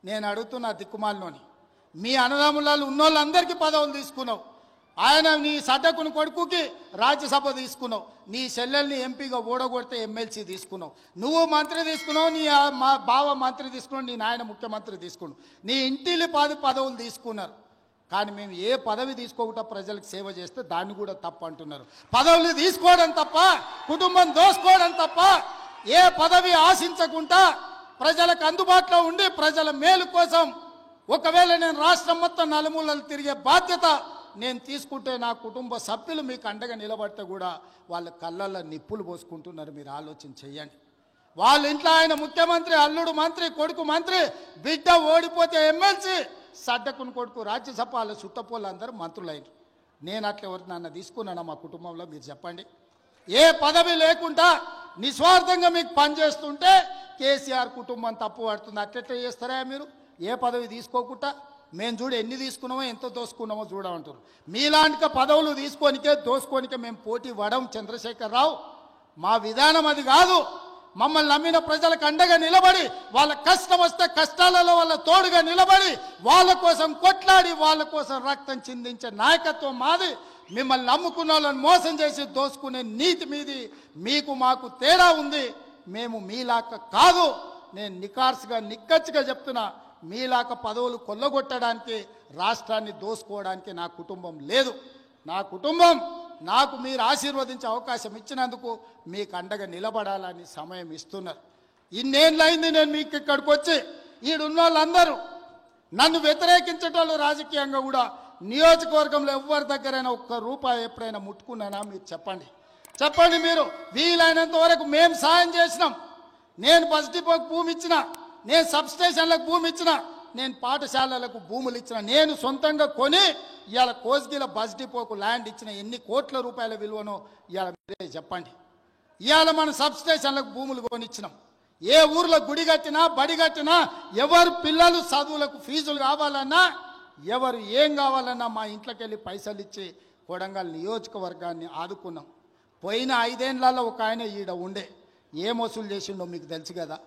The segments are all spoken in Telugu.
నేను అడుగుతున్నా దిక్కుమాలినోని, మీ అన్నదమ్ములలో ఉన్నోళ్ళందరికీ పదవులు తీసుకున్నావు. ఆయన నీ సడ్డకుని కొడుకుకి రాజ్యసభ తీసుకున్నావు, నీ చెల్లెల్ని ఎంపీగా ఓడగొడితే ఎమ్మెల్సీ తీసుకున్నావు, నువ్వు మంత్రి తీసుకున్నావు, నీ మా బావ మంత్రి తీసుకున్నావు, నీ నాయన ముఖ్యమంత్రి తీసుకున్నావు, నీ ఇంటిలి పదవులు తీసుకున్నారు. కానీ మేము ఏ పదవి తీసుకోకుండా ప్రజలకు సేవ చేస్తే దాన్ని కూడా తప్పు అంటున్నారు. పదవులు తీసుకోవడం తప్ప, కుటుంబం దోసుకోవడం తప్ప, ఏ పదవి ఆశించకుండా ప్రజలకు అందుబాటులో ఉండి ప్రజల మేలు కోసం ఒకవేళ నేను రాష్ట్రం మొత్తం నలుమూలలు తిరిగే బాధ్యత నేను తీసుకుంటే నా కుటుంబ సభ్యులు మీకు అండగా నిలబడితే కూడా వాళ్ళ కళ్ళల్లో నిప్పులు పోసుకుంటున్నారు. మీరు ఆలోచన చెయ్యండి. వాళ్ళ ఇంట్లో ఆయన ముఖ్యమంత్రి, అల్లుడు మంత్రి, కొడుకు మంత్రి, బిడ్డ ఓడిపోతే ఎమ్మెల్సీ, సడ్డకుని కొడుకు రాజ్యసభ, వాళ్ళ చుట్టపోళ్ళు అందరూ మంత్రులైన. నేను అట్లా ఎవరు నన్ను తీసుకున్నానా మా కుటుంబంలో? మీరు చెప్పండి. ఏ పదవి లేకుండా నిస్వార్థంగా మీకు పనిచేస్తుంటే కేసీఆర్ కుటుంబం తప్పు పడుతుంది. అట్లెట్లా చేస్తారా మీరు? ఏ పదవి తీసుకోకుండా మేము చూడు ఎన్ని తీసుకున్నామో ఎంత దోసుకున్నామో చూడమంటారు. మీలాంటి పదవులు తీసుకోనికే దోసుకోనికే మేము పోటీ పడం చంద్రశేఖరరావు. మా విధానం అది కాదు. మమ్మల్ని నమ్మిన ప్రజలకు అండగా నిలబడి, వాళ్ళ కష్టం వస్తే కష్టాలలో వాళ్ళ తోడుగా నిలబడి, వాళ్ళ కోసం కొట్లాడి, వాళ్ళ కోసం రక్తం చిందించే నాయకత్వం మాది. మిమ్మల్ని నమ్ముకున్న వాళ్ళని మోసం చేసి దోసుకునే నీతి మీది. మీకు మాకు తేడా ఉంది. మేము మీలాక కాదు. నేను నిక్కచ్చిగా చెప్తున్నా, మీలాక పదవులు కొల్లగొట్టడానికి, రాష్ట్రాన్ని దోసుకోవడానికి నా కుటుంబం లేదు. నా కుటుంబం నాకు మీరు ఆశీర్వదించే అవకాశం ఇచ్చినందుకు మీకు అండగా నిలబడాలని సమయం ఇస్తున్నారు. ఇన్నేళ్ళైంది నేను మీకు ఇక్కడికి వచ్చి. ఈడున్న వాళ్ళందరూ నన్ను వ్యతిరేకించేటోళ్ళు రాజకీయంగా కూడా నియోజకవర్గంలో ఎవరి దగ్గరైనా ఒక్క రూపాయి ఎప్పుడైనా ముట్టుకున్నానా? మీరు చెప్పండి. మీరు వీలైనంత వరకు మేము సాయం చేసినాం. నేను బస్ డిపోకి భూమి ఇచ్చిన, నేను సబ్స్టేషన్లకు భూమి ఇచ్చిన, నేను పాఠశాలలకు భూములు ఇచ్చిన, నేను సొంతంగా కొని ఇవాళ కోస్గిల బస్ డిపోకు ల్యాండ్ ఇచ్చిన. ఎన్ని కోట్ల రూపాయల విలువనో ఇవాళ మీరే చెప్పండి. ఇవాళ మన సబ్స్టేషన్లకు భూములు కొనిచ్చినాం. ఏ ఊర్లో గుడి కట్టినా, బడి కట్టినా, ఎవరు పిల్లలు చదువులకు ఫీజులు కావాలన్నా, ఎవరు ఏం కావాలన్నా మా ఇంట్లోకి వెళ్ళి పైసలు ఇచ్చి కొడంగల్ నియోజకవర్గాన్ని ఆదుకున్నాం. పోయిన 5 ఏళ్లలో ఒక ఆయన ఈడ ఉండే ఏం వసూలు చేసిండో మీకు తెలుసు కదా.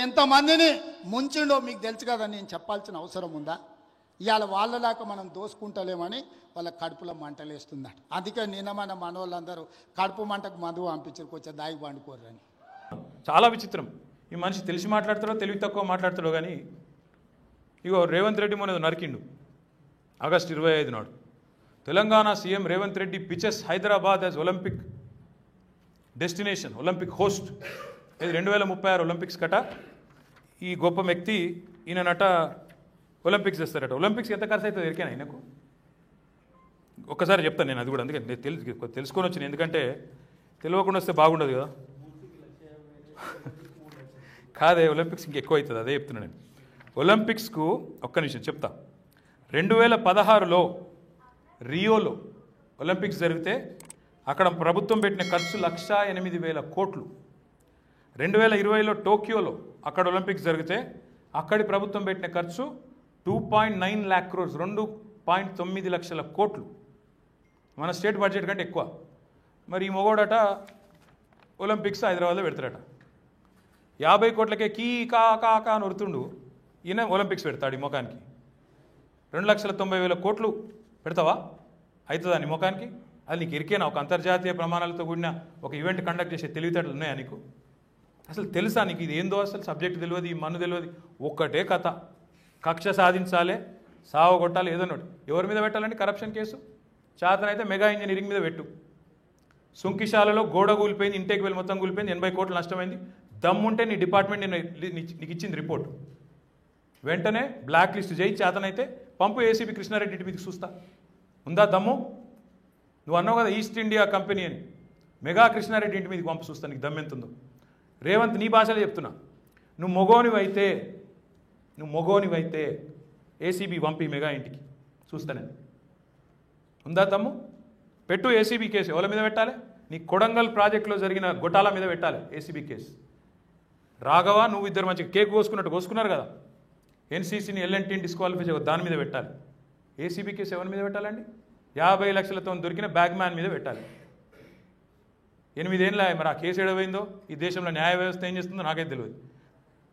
ఎంతమందిని ముంచిండో మీకు తెలుసు కదా. నేను చెప్పాల్సిన అవసరం ఉందా? ఇవాళ వాళ్ళలాగా మనం దోసుకుంటలేమని వాళ్ళ కడుపులో మంటలేస్తుందట. అందుకే నిన్న మన మనోళ్ళందరూ కడుపు మంటకు మందు పంపించారు, కొంచెం దాగి పండుకోరని. చాలా విచిత్రం. ఈ మనిషి తెలిసి మాట్లాడతాడో తెలివి తక్కువ మాట్లాడతాడో కానీ, ఇగో రేవంత్ రెడ్డి మొన్న నరికిండు ఆగస్టు 25 నాడు. Telangana CM Revanth Reddy pitches Hyderabad as Olympic destination, Olympic host. ఇది 2036 ఒలింపిక్స్ కట. ఈ గొప్ప వ్యక్తి ఈయనట ఒలింపిక్స్ చేస్తారట. ఒలింపిక్స్ ఎంత ఖర్చు అవుతుంది ఎరికేనా ఆయనకు? ఒక్కసారి చెప్తాను నేను అది కూడా. అందుకే నేను తెలుసుకొని వచ్చిన, ఎందుకంటే తెలియకుండా వస్తే బాగుండదు కదా. కాదే, ఒలింపిక్స్ ఇంకెక్కువ అవుతుంది, అదే చెప్తున్నాను నేను. ఒలింపిక్స్కు ఒక్క నిమిషం చెప్తా. 2016లో రియోలో ఒలింపిక్స్ జరిగితే అక్కడ ప్రభుత్వం పెట్టిన ఖర్చు 1,08,000 కోట్లు. 2020లో టోక్యోలో అక్కడ ఒలింపిక్స్ జరిగితే అక్కడి ప్రభుత్వం పెట్టిన ఖర్చు 2.9 lakh crores, 2.9 లక్షల కోట్లు. మన స్టేట్ బడ్జెట్ కంటే ఎక్కువ. మరి ఈ మొగోడట ఒలింపిక్స్ హైదరాబాద్లో పెడతాడట. 50 కోట్లకే కీ కా అని వరుతుండు. ఈయన ఒలింపిక్స్ పెడతాడు ఈ ముఖానికి. 2,90,000 కోట్లు పెడతావా? అవుతుందా నీ ముఖానికి? అది నీకు ఇరికేనా? ఒక అంతర్జాతీయ ప్రమాణాలతో కూడిన ఒక ఈవెంట్ కండక్ట్ చేసే తెలివితేటలు ఉన్నాయా నీకు? అసలు తెలుసా నీకు ఇది ఏందో? అసలు సబ్జెక్ట్ తెలియదు, ఈ మన్ను తెలియదు. ఒక్కటే కథ, కక్ష సాధించాలి, సావ కొట్టాలి, ఏదన్నట్టు. ఎవరి మీద పెట్టాలంటే కరప్షన్ కేసు. చేతనైతే మెగా ఇంజనీరింగ్ మీద పెట్టు. సుంకిశాలలో గోడ కూలిపోయింది, ఇంటేకి వెళ్ళి మొత్తం కూలిపోయింది, 80 కోట్లు నష్టమైంది. దమ్ముంటే నీ డిపార్ట్మెంట్ నీకు ఇచ్చింది రిపోర్ట్, వెంటనే బ్లాక్ లిస్ట్ చేయి. చేతనైతే పంపు ఏసీబీ కృష్ణారెడ్డి ఇంటి మీదకి చూస్తా. ఉందా దమ్ము? నువ్వు అన్నావు కదా ఈస్ట్ ఇండియా కంపెనీ అని, మెగా కృష్ణారెడ్డి ఇంటి మీదకి పంపు చూస్తా నీకు దమ్మెంతుందో. రేవంత్, నీ భాషలో చెప్తున్నా, నువ్వు మొగోనివైతే ఏసీబీ పంపి మెగా ఇంటికి చూస్తానే. ఉందా తమ్ము? పెట్టు ఏసీబీ కేసు. ఎవరి మీద పెట్టాలి? నీ కొడంగల్ ప్రాజెక్టులో జరిగిన గొటాల మీద పెట్టాలి ఏసీబీ కేసు. రాఘవ, నువ్వు ఇద్దరు మంచిగా కేక్ కోసుకున్నట్టు కోసుకున్నారు కదా, ఎన్సీసీని ఎల్ఎన్టీని డిస్క్వాలిఫై చేయ, దాని మీద పెట్టాలి. ఏసీబీ కేసు ఎవరి మీద పెట్టాలండి? 50 లక్షలతో దొరికిన బ్యాగ్ మ్యాన్ మీద పెట్టాలి. 8 ఏళ్ళ మరి ఆ కేసు ఎడవైందో, ఈ దేశంలో న్యాయ వ్యవస్థ ఏం చేస్తుందో నాకైతే తెలియదు.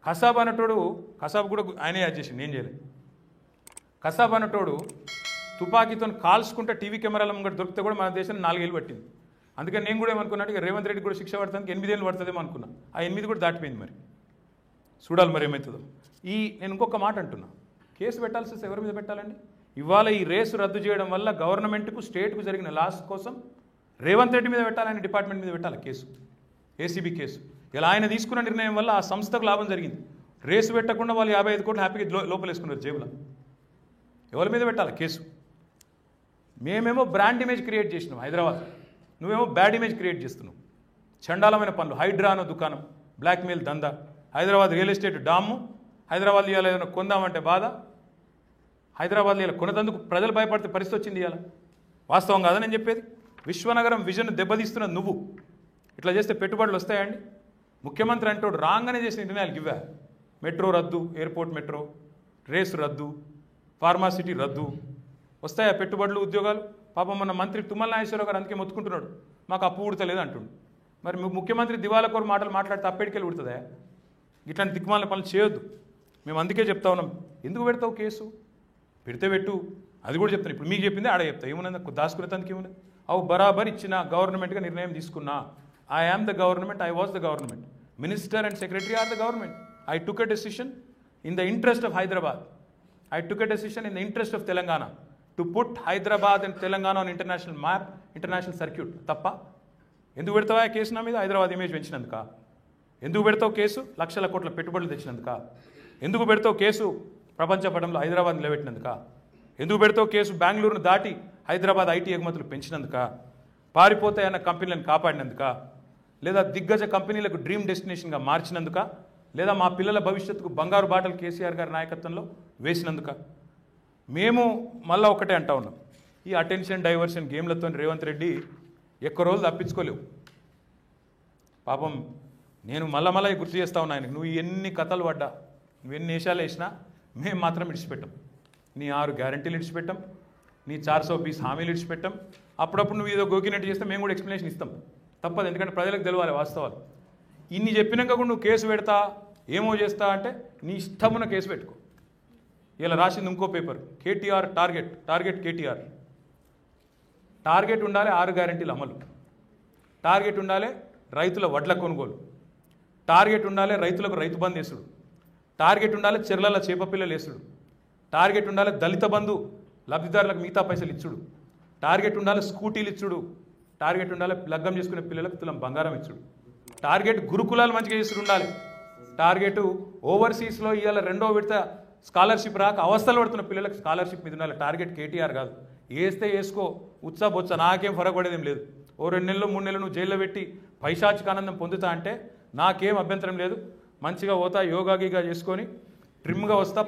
కసాబ్ అన్నటోడు కసాబ్ కూడా ఆయనే యాడ్ చేసింది, నేను చేయలేదు. కసాబ్ అన్నటోడు తుపాకీతో కాల్చుకుంటే టీవీ కెమెరాల ముంగట దొరికితే కూడా మన దేశాన్ని 4 ఏళ్ళు పట్టింది. అందుకని నేను కూడా ఏమనుకున్నాను, ఇక రేవంత్ రెడ్డి కూడా శిక్ష పడతానికి 8 ఏళ్ళు పడుతుందేమో అనుకున్నా. ఆ 8 కూడా దాటిపోయింది. మరి చూడాలి మరి ఏమవుతుందో. నేను ఇంకొక మాట అంటున్నా, కేసు పెట్టాల్సి వస్తే ఎవరి మీద పెట్టాలండి? ఇవాళ ఈ రేసు రద్దు చేయడం వల్ల గవర్నమెంట్కు స్టేట్కు జరిగిన లాస్ కోసం రేవంత్ రెడ్డి మీద పెట్టాలని డిపార్ట్మెంట్ మీద పెట్టాలి కేసు, ఏసీబీ కేసు. ఇలా ఆయన తీసుకున్న నిర్ణయం వల్ల ఆ సంస్థకు లాభం జరిగింది. రేసు పెట్టకుండా వాళ్ళు 55 కోట్లు హ్యాపీగా లోపలేసుకున్నారు జేబులో. ఎవరి మీద పెట్టాలి కేసు? మేమేమో బ్రాండ్ ఇమేజ్ క్రియేట్ చేసినాం హైదరాబాద్, నువ్వేమో బ్యాడ్ ఇమేజ్ క్రియేట్ చేస్తున్నావు. చండాలమైన పనులు, హైడ్రా అన్న దుకాణం, బ్లాక్మెయిల్ దందా, Hyderabad real estate dam, Hyderabad ఇవాళ ఏదైనా కొందామంటే బాధ, హైదరాబాద్లో ఇలా కొనదందుకు ప్రజలు భయపడితే పరిస్థితి వచ్చింది. ఇవాళ వాస్తవం కాదని నేను చెప్పేది. విశ్వనగరం విజన్ దెబ్బతీస్తున్నది నువ్వు. ఇట్లా చేస్తే పెట్టుబడులు వస్తాయండి? ముఖ్యమంత్రి అంటోడు రాగానే చేసిన నిర్ణయాలు ఇవ్వా. మెట్రో రద్దు, ఎయిర్పోర్ట్ మెట్రో, రేసు రద్దు, ఫార్మాసిటీ రద్దు. వస్తాయా పెట్టుబడులు, ఉద్యోగాలు? పాపం మొన్న మంత్రి తుమ్మల నాగేశ్వరరావు గారు అందుకే మొత్తుకుంటున్నాడు, మాకు అప్పు ఉడతలేదు అంటుండు. మరి ముఖ్యమంత్రి దివాళకోరు మాటలు మాట్లాడితే అప్పటికెళ్ళి ఉడుతుందా? ఇట్లాంటి దిక్కుమాల పనులు చేయొద్దు. మేము అందుకే చెప్తా ఉన్నాం, ఎందుకు పెడతావు కేసు? పెడితే పెట్టు, అది కూడా చెప్తాను. ఇప్పుడు మీకు చెప్పింది ఆడ చెప్తా, ఏమున్నది దాచుకునే తనకి ఏమున్నది? అవు బరాబర్ ఇచ్చిన గవర్నమెంట్గా నిర్ణయం తీసుకున్నా. I am the government, I was the government, minister and secretary are the government. I took a decision in the interest of Hyderabad, I took a decision in the interest of Telangana to put Hyderabad and Telangana on international map, international circuit. తప్ప ఎందుకు పెడతావా కేసు నా మీద? హైదరాబాద్ ఇమేజ్ పెంచినందుక? ఎందుకు పెడతావు కేసు? లక్షల కోట్ల పెట్టుబడులు తెచ్చినందుక? ఎందుకు పెడతావు కేసు? ప్రపంచ పటంలో హైదరాబాద్ నిలబెట్టినందుక? ఎందుకు పెడతావు కేసు? బెంగళూరును దాటి హైదరాబాద్ ఐటీ ఎగుమతులు పెంచినందుక? పారిపోతాయన్న కంపెనీలను కాపాడినందుక? లేదా దిగ్గజ కంపెనీలకు డ్రీమ్ డెస్టినేషన్గా మార్చినందుక? లేదా మా పిల్లల భవిష్యత్తుకు బంగారు బాటలు కేసీఆర్ గారి నాయకత్వంలో వేసినందుక? మేము మళ్ళీ ఒకటే అంటా ఉన్నాం, ఈ అటెన్షన్ డైవర్షన్ గేమ్లతో రేవంత్ రెడ్డి ఎక్కువ రోజులు తప్పించుకోలేవు. పాపం నేను మళ్ళా గుర్తు చేస్తా ఉన్నా ఆయనకు, నువ్వు ఎన్ని కథలు పడ్డా, నువ్వు ఎన్ని వేషాలు వేసినా మేము మాత్రం ఇడిచిపెట్టాం. నీ 6 గ్యారంటీలు ఇడిచిపెట్టాం, నీ 420 హామీలు ఇడిచిపెట్టాం. అప్పుడప్పుడు నువ్వు ఏదో గోకినట్టు చేస్తే మేము కూడా ఎక్స్ప్లెనేషన్ ఇస్తాం, తప్పదు. ఎందుకంటే ప్రజలకు తెలవాలి వాస్తవాలు. ఇన్ని చెప్పినాక కూడా నువ్వు కేసు పెడతా, ఏమో చేస్తా అంటే నీ ఇష్టమున్న కేసు పెట్టుకో. ఇలా రాసింది ఇంకో paper, KTR target KTR. Target ఉండాలి 6 గ్యారంటీల అమలు, టార్గెట్ ఉండాలి రైతుల వడ్ల కొనుగోలు, టార్గెట్ ఉండాలి రైతులకు రైతు బంధు వేసుడు, టార్గెట్ ఉండాలి చెర్లల చేపపిల్లలు వేసుడు, టార్గెట్ ఉండాలి దళిత బంధు లబ్ధిదారులకు మిగతా పైసలు ఇచ్చుడు, టార్గెట్ ఉండాలి స్కూటీలు ఇచ్చుడు, టార్గెట్ ఉండాలి లగ్గం చేసుకునే పిల్లలకు తులం బంగారం ఇచ్చుడు, టార్గెట్ గురుకులాలు మంచిగా చేసుడు ఉండాలి, టార్గెట్ ఓవర్సీస్లో ఇవాళ 2వ విడత స్కాలర్షిప్ రాక అవస్థలు పడుతున్న పిల్లలకు స్కాలర్షిప్ మీద ఉండాలి. టార్గెట్ కేటీఆర్ కాదు. వేస్తే వేసుకో, బొత్స నాకేం ఫరక పడేదేం లేదు. ఓ 2 నెలలు 3 నెలలు నువ్వు జైల్లో పెట్టి పైశాచిక ఆనందం పొందుతా అంటే నాకేం అభ్యంతరం లేదు. మంచిగా పోతా, యోగా గీగా చేసుకొని ట్రిమ్గా వస్తా.